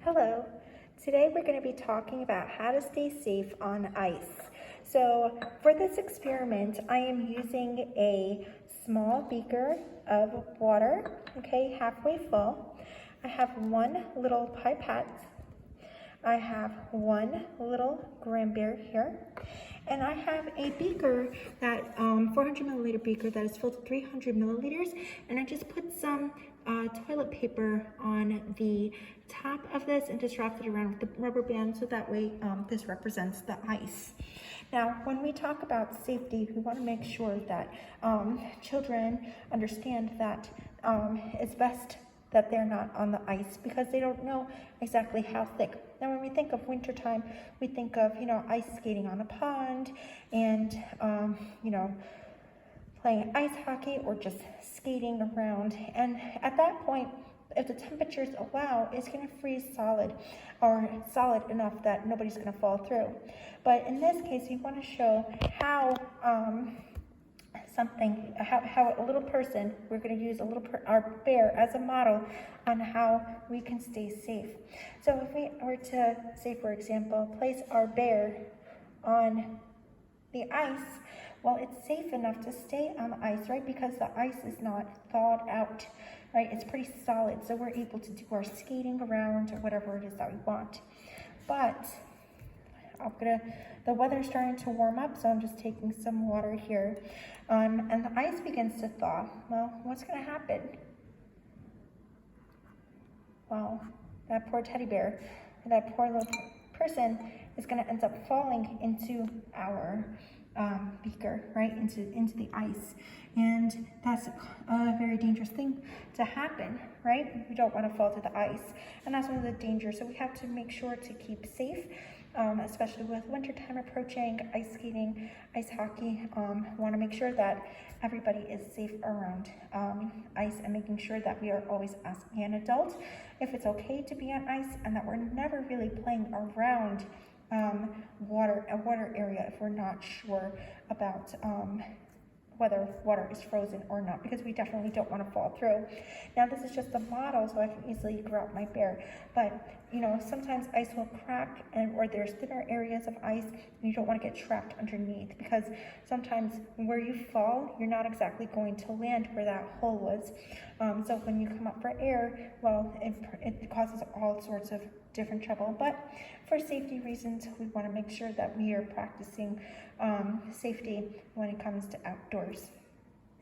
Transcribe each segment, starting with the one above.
Hello. Today we're going to be talking about how to stay safe on ice. So for this experiment, I am using a small beaker of water, okay, halfway full. I have one little pipette. I have one little Granberry here, and I have a beaker, that 400 milliliter beaker that is filled with 300 milliliters, and I just put some toilet paper on the top of this and just wrapped it around with the rubber band so that way this represents the ice. Now, when we talk about safety, we want to make sure that children understand that it's best that they're not on the ice because they don't know exactly how thick. Now, when we think of wintertime, we think of, ice skating on a pond and, playing ice hockey or just skating around. And at that point, if the temperatures allow, it's going to freeze solid, or solid enough that nobody's going to fall through. But in this case, we want to show how how a little person, we're going to use our bear as a model on how we can stay safe. So if we were to, say for example, place our bear on the ice, well, it's safe enough to stay on the ice, right? Because the ice is not thawed out, right? It's pretty solid, so we're able to do our skating around or whatever it is that we want. But the weather's starting to warm up, so I'm just taking some water here. And the ice begins to thaw. Well, what's going to happen? Well, that poor teddy bear, that poor little person is going to end up falling into our beaker, right, into the ice. And that's a very dangerous thing to happen, right? We don't want to fall to the ice. And that's one of the dangers. So we have to make sure to keep safe, especially with wintertime approaching, ice skating, ice hockey. Want to make sure that everybody is safe around ice, and making sure that we are always asking an adult if it's okay to be on ice, and that we're never really playing around a water area if we're not sure about whether water is frozen or not, because we definitely don't want to fall through. Now, this is just a model, so I can easily grab my bear, but sometimes ice will crack, or there's thinner areas of ice, and you don't want to get trapped underneath, because sometimes where you fall, you're not exactly going to land where that hole was. So when you come up for air, well, it causes all sorts of different trouble. But for safety reasons, we want to make sure that we are practicing safety when it comes to outdoors.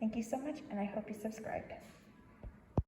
Thank you so much, and I hope you subscribe.